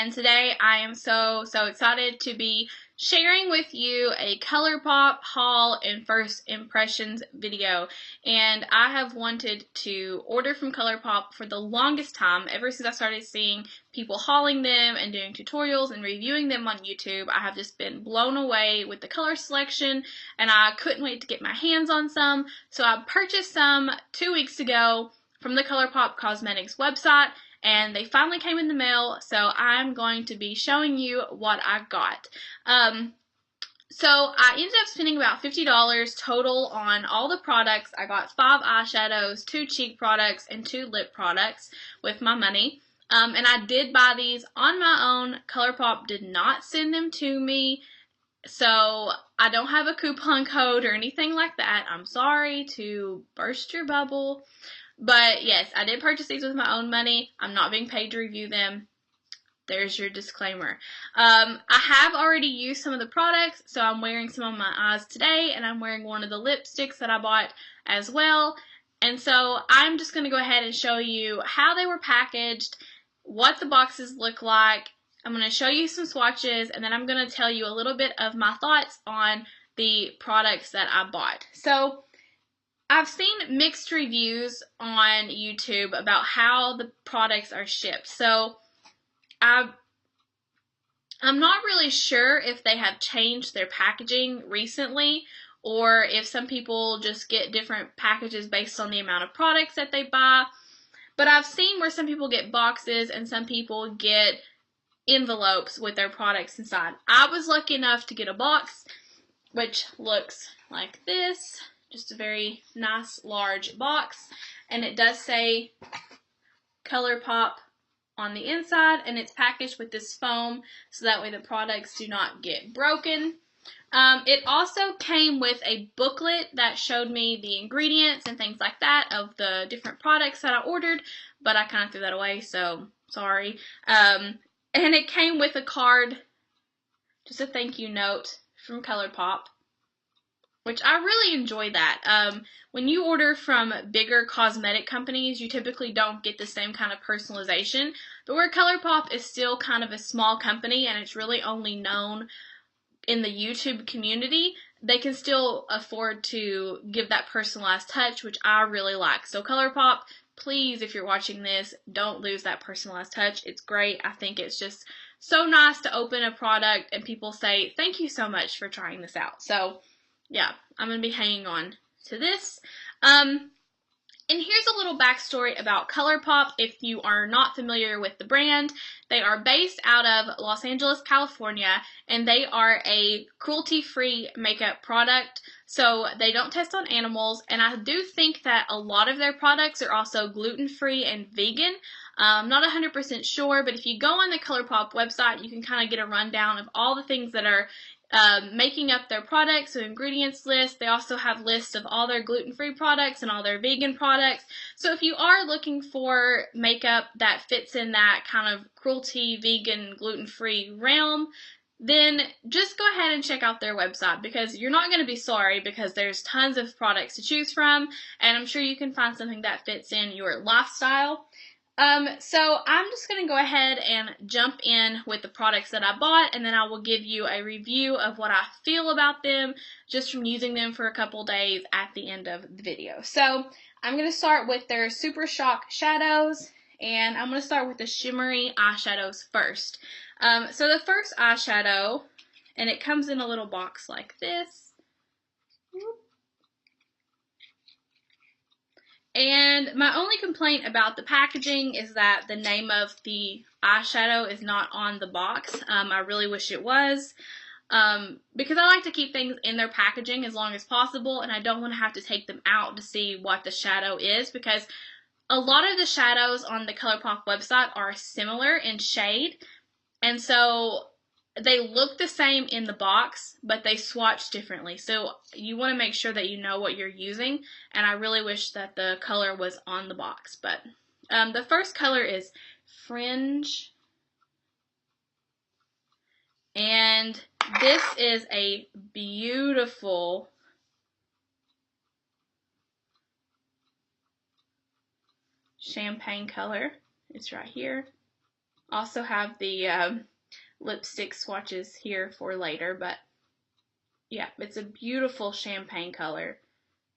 and today I am so excited to be sharing with you a ColourPop haul and first impressions video. And I have wanted to order from ColourPop for the longest time, ever since I started seeing people hauling them and doing tutorials and reviewing them on YouTube. I have just been blown away with the color selection, and I couldn't wait to get my hands on some. So I purchased some 2 weeks ago from the ColourPop Cosmetics website, and they finally came in the mail, so I'm going to be showing you what I got. So I ended up spending about $50 total on all the products. I got 5 eyeshadows, 2 cheek products, and 2 lip products with my money. And I did buy these on my own. ColourPop did not send them to me, so I don't have a coupon code or anything like that. I'm sorry to burst your bubble. But yes, I did purchase these with my own money. I'm not being paid to review them. There's your disclaimer. I have already used some of the products, so I'm wearing some on my eyes today, and I'm wearing one of the lipsticks that I bought as well. And so I'm just going to go ahead and show you how they were packaged, what the boxes look like. I'm going to show you some swatches, and then I'm going to tell you a little bit of my thoughts on the products that I bought. So I've seen mixed reviews on YouTube about how the products are shipped. So I'm not really sure if they have changed their packaging recently, or if some people just get different packages based on the amount of products that they buy. But I've seen where some people get boxes and some people get envelopes with their products inside. I was lucky enough to get a box, which looks like this. Just a very nice large box, and it does say ColourPop on the inside, and it's packaged with this foam so that way the products do not get broken. It also came with a booklet that showed me the ingredients and things like that of the different products that I ordered, but I kind of threw that away, so sorry. And it came with a card, just a thank you note from ColourPop, which I really enjoy that. When you order from bigger cosmetic companies, you typically don't get the same kind of personalization, but where ColourPop is still kind of a small company and it's really only known in the YouTube community, they can still afford to give that personalized touch, which I really like. So ColourPop, please, if you're watching this, don't lose that personalized touch. It's great. I think it's just so nice to open a product and people say, thank you so much for trying this out. So yeah, I'm going to be hanging on to this. And here's a little backstory about ColourPop if you are not familiar with the brand. They are based out of Los Angeles, California, and they are a cruelty-free makeup product. So they don't test on animals, and I do think that a lot of their products are also gluten-free and vegan. I'm not 100% sure, but if you go on the ColourPop website, you can kind of get a rundown of all the things that are making up their products, so ingredients list. They also have lists of all their gluten-free products and all their vegan products. So if you are looking for makeup that fits in that kind of cruelty, vegan, gluten-free realm, then just go ahead and check out their website, because you're not going to be sorry, because there's tons of products to choose from, and I'm sure you can find something that fits in your lifestyle. So I'm just going to go ahead and jump in with the products that I bought, and then I will give you a review of what I feel about them just from using them for a couple days at the end of the video. So I'm going to start with their Super Shock shadows, and I'm going to start with the shimmery eyeshadows first. So the first eyeshadow, and it comes in a little box like this. And my only complaint about the packaging is that the name of the eyeshadow is not on the box. I really wish it was, because I like to keep things in their packaging as long as possible, and I don't want to have to take them out to see what the shadow is, because a lot of the shadows on the ColourPop website are similar in shade, and so they look the same in the box, but they swatch differently. So you want to make sure that you know what you're using, and I really wish that the color was on the box. But the first color is Fringe, and this is a beautiful champagne color. It's right here Also have the lipstick swatches here for later, but yeah, it's a beautiful champagne color.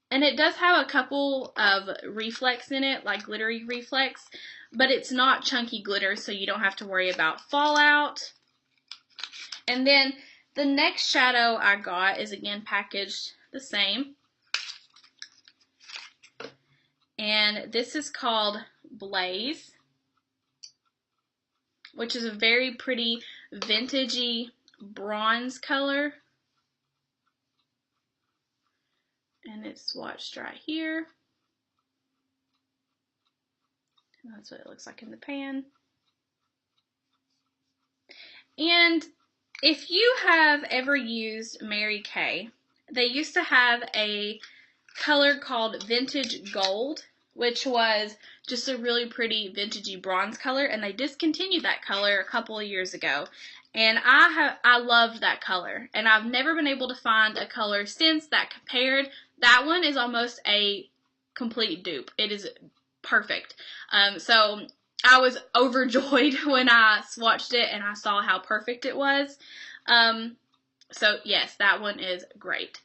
And it does have a couple of reflex in it, like glittery reflex, but it's not chunky glitter, so you don't have to worry about fallout. And then the next shadow I got is again packaged the same. And this is called Blaze, which is a very pretty vintagey bronze color. And it's swatched right here. And that's what it looks like in the pan. And if you have ever used Mary Kay, they used to have a color called Vintage Gold, which was just a really pretty vintagey bronze color, and they discontinued that color a couple of years ago. And I loved that color, and I've never been able to find a color since that compared. That one is almost a complete dupe. It is perfect. So I was overjoyed when I swatched it and I saw how perfect it was. So yes, that one is great.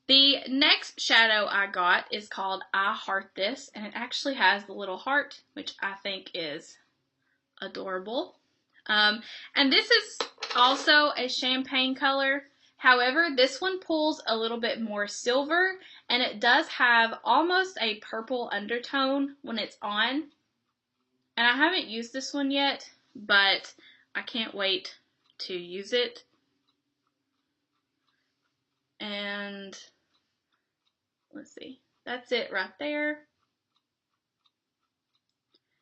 The next shadow I got is called I Heart This, and it actually has the little heart, which I think is adorable. And this is also a champagne color. However, this one pulls a little bit more silver, and it does have almost a purple undertone when it's on. And I haven't used this one yet, but I can't wait to use it. And let's see, that's it right there.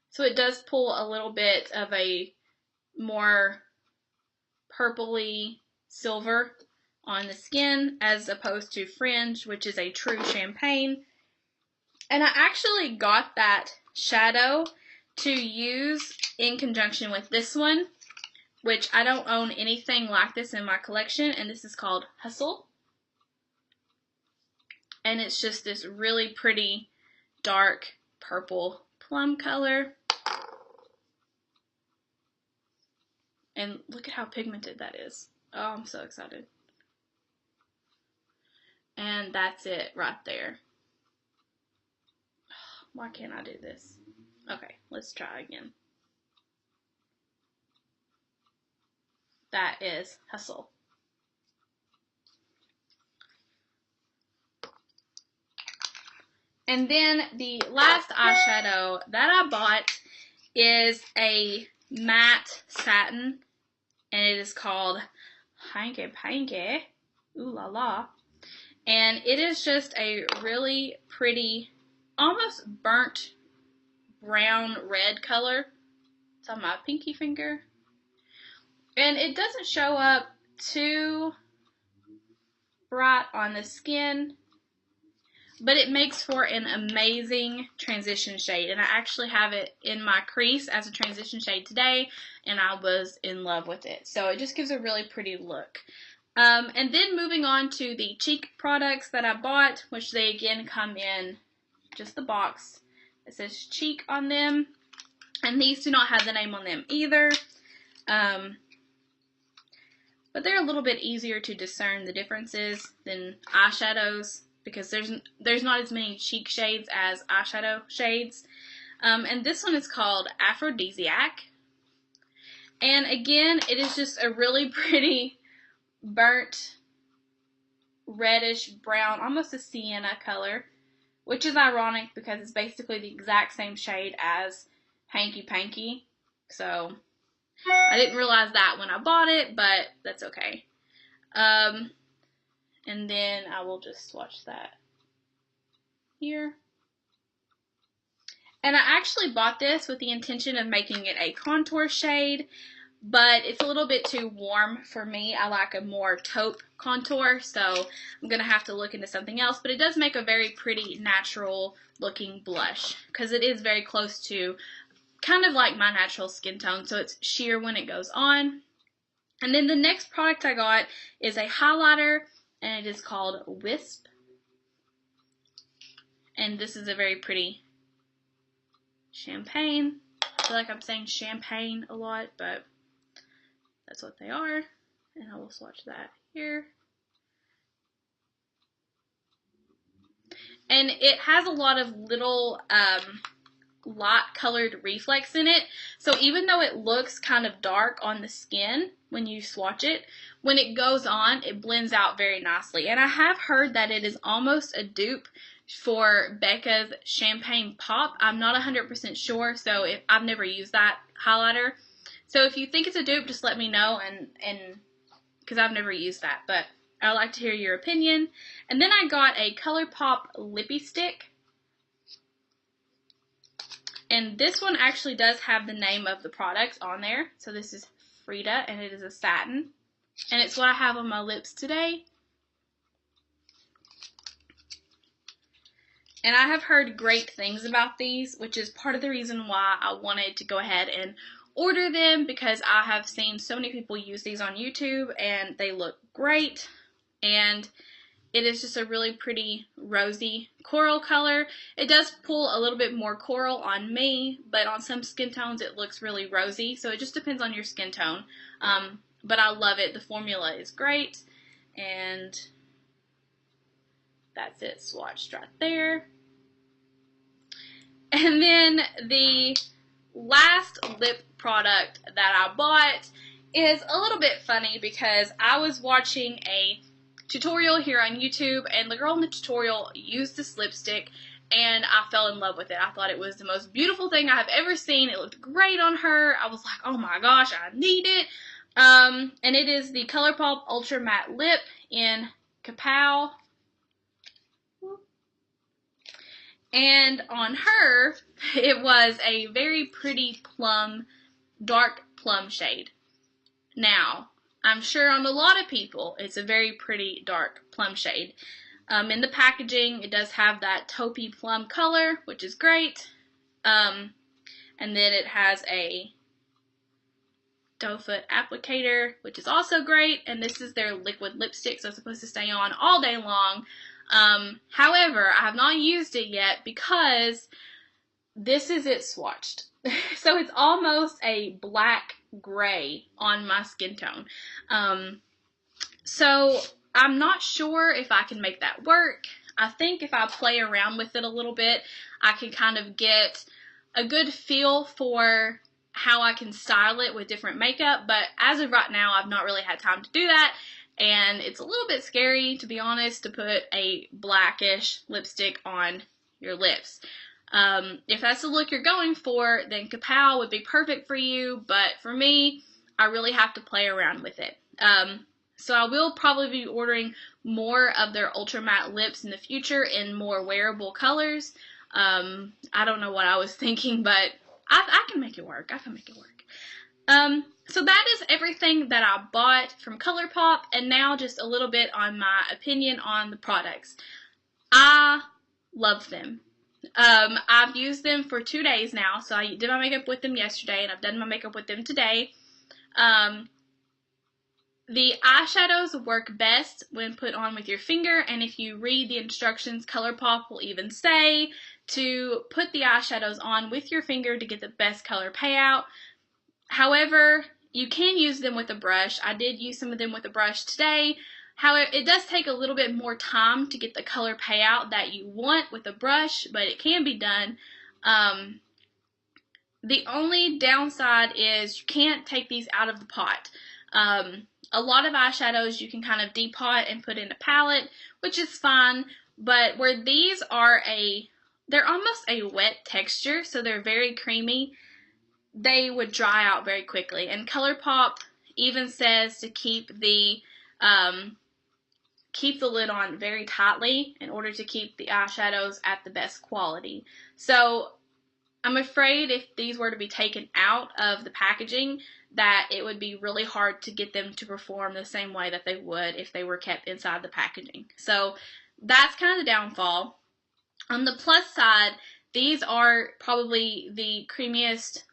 So it does pull a little bit of a more purpley silver on the skin as opposed to Fringe, which is a true champagne. And I actually got that shadow to use in conjunction with this one, which I don't own anything like this in my collection, and this is called Hustle. And it's just this really pretty dark purple plum color. And look at how pigmented that is. Oh, I'm so excited. And that's it right there. Why can't I do this? Okay, let's try again. That is Hustle. And then the last eyeshadow that I bought is a matte satin, and it is called Hanky Panky. Ooh la la. And it is just a really pretty, almost burnt brown red color. It's on my pinky finger. And it doesn't show up too bright on the skin, but it makes for an amazing transition shade. And I actually have it in my crease as a transition shade today, and I was in love with it. So it just gives a really pretty look. And then moving on to the cheek products that I bought, which they again come in just the box. It says Cheek on them, and these do not have the name on them either. But they're a little bit easier to discern the differences than eyeshadows, because there's not as many cheek shades as eyeshadow shades. And this one is called Aphrodisiac. And again, it is just a really pretty burnt reddish brown, almost a sienna color, which is ironic because it's basically the exact same shade as Hanky Panky. So I didn't realize that when I bought it, but that's okay. And then I will just swatch that here. And I actually bought this with the intention of making it a contour shade, but it's a little bit too warm for me. I like a more taupe contour, so I'm going to have to look into something else. But it does make a very pretty natural looking blush, because it is very close to kind of like my natural skin tone, so it's sheer when it goes on. And then the next product I got is a highlighter, and it is called Wisp. And this is a very pretty champagne. I feel like I'm saying champagne a lot, but that's what they are. And I will swatch that here. And it has a lot of little light colored reflex in it. So even though it looks kind of dark on the skin when you swatch it, when it goes on, it blends out very nicely. And I have heard that it is almost a dupe for Becca's Champagne Pop. I'm not 100% sure, so I've never used that highlighter. So if you think it's a dupe, just let me know, and because I've never used that, but I'd like to hear your opinion. And then I got a ColourPop lippy stick. And this one actually does have the name of the product on there. So this is Frida, and it is a satin. And it's what I have on my lips today. And I have heard great things about these, which is part of the reason why I wanted to go ahead and order them, because I have seen so many people use these on YouTube and they look great. And it is just a really pretty rosy coral color. It does pull a little bit more coral on me, but on some skin tones it looks really rosy. So it just depends on your skin tone. But I love it. The formula is great. And that's it swatched right there. And then the last lip product that I bought is a little bit funny, because I was watching a tutorial here on YouTube, and the girl in the tutorial used this lipstick, and I fell in love with it. I thought it was the most beautiful thing I have ever seen. It looked great on her. I was like, oh my gosh, I need it. And it is the ColourPop Ultra Matte Lip in Kapow. And on her, it was a very pretty plum, dark plum shade. Now, I'm sure on a lot of people, it's a very pretty dark plum shade. In the packaging, it does have that taupey plum color, which is great. And then it has a doe foot applicator, which is also great. And this is their liquid lipstick, so it's supposed to stay on all day long. However, I have not used it yet because this is it swatched. So it's almost a black gray on my skin tone. So I'm not sure if I can make that work. I think if I play around with it a little bit, I can kind of get a good feel for how I can style it with different makeup. But as of right now, I've not really had time to do that. And it's a little bit scary, to be honest, to put a blackish lipstick on your lips. If that's the look you're going for, then Kapow would be perfect for you. But for me, I really have to play around with it. So I will probably be ordering more of their Ultra Matte lips in the future in more wearable colors. I don't know what I was thinking, but I can make it work. I can make it work. So that is everything that I bought from ColourPop, and now just a little bit on my opinion on the products. I love them. I've used them for 2 days now, so I did my makeup with them yesterday, and I've done my makeup with them today. The eyeshadows work best when put on with your finger, and if you read the instructions, ColourPop will even say to put the eyeshadows on with your finger to get the best color payout. However, you can use them with a brush. I did use some of them with a brush today. However, it does take a little bit more time to get the color payout that you want with a brush, but it can be done. The only downside is you can't take these out of the pot. A lot of eyeshadows you can kind of depot and put in a palette, which is fine, but where these are they're almost a wet texture, so they're very creamy, they would dry out very quickly. And ColourPop even says to keep the lid on very tightly in order to keep the eyeshadows at the best quality. So I'm afraid if these were to be taken out of the packaging, that it would be really hard to get them to perform the same way that they would if they were kept inside the packaging. So that's kind of the downfall. On the plus side, these are probably the creamiest,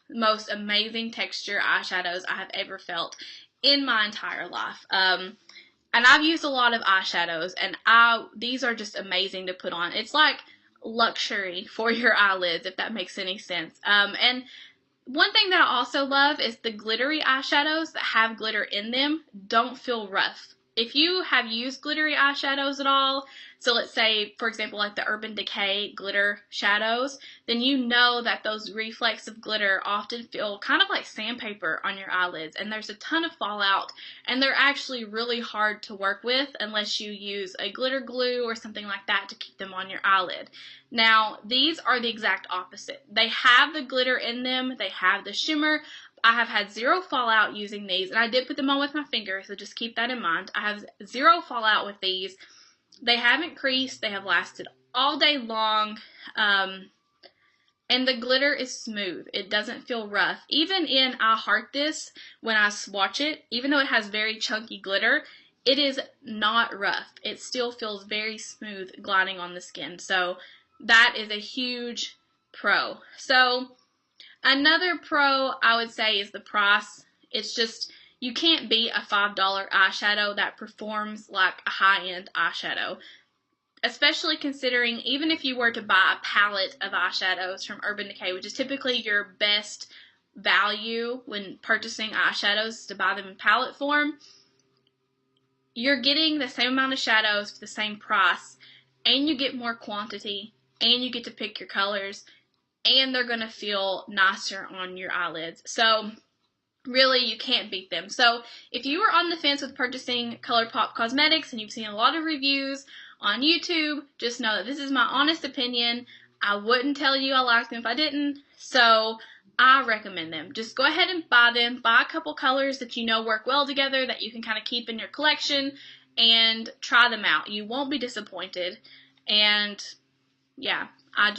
most amazing texture eyeshadows I have ever felt in my entire life. And I've used a lot of eyeshadows, and these are just amazing to put on. It's like luxury for your eyelids, if that makes any sense. And One thing that I also love is the glittery eyeshadows that have glitter in them don't feel rough. If you have used glittery eyeshadows at all, so let's say, for example, like the Urban Decay glitter shadows, then you know that those reflects of glitter often feel kind of like sandpaper on your eyelids, and there's a ton of fallout, and they're actually really hard to work with unless you use a glitter glue or something like that to keep them on your eyelid. Now, these are the exact opposite. They have the glitter in them, they have the shimmer. I have had zero fallout using these, and I did put them on with my finger, so just keep that in mind. I have zero fallout with these. They haven't creased, they have lasted all day long, and the glitter is smooth. It doesn't feel rough. Even in I Heart This, when I swatch it, even though it has very chunky glitter, it is not rough. It still feels very smooth gliding on the skin. So that is a huge pro. So another pro I would say is the price. It's just, you can't beat a $5 eyeshadow that performs like a high-end eyeshadow. Especially considering even if you were to buy a palette of eyeshadows from Urban Decay, which is typically your best value when purchasing eyeshadows, to buy them in palette form, you're getting the same amount of shadows for the same price, and you get more quantity, and you get to pick your colors, and they're going to feel nicer on your eyelids. So really, you can't beat them. So if you are on the fence with purchasing ColourPop cosmetics and you've seen a lot of reviews on YouTube, just know that this is my honest opinion. I wouldn't tell you I like them if I didn't, so I recommend them. Just go ahead and buy them. Buy a couple colors that you know work well together, that you can kind of keep in your collection, and try them out. You won't be disappointed, and yeah, I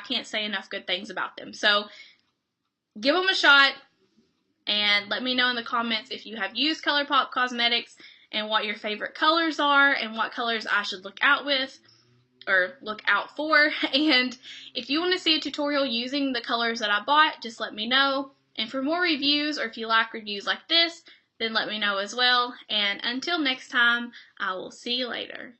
can't say enough good things about them. So give them a shot, and let me know in the comments if you have used ColourPop cosmetics and what your favorite colors are and what colors I should look out for. And if you want to see a tutorial using the colors that I bought, just let me know. And for more reviews, or if you like reviews like this, then let me know as well. And until next time, I will see you later.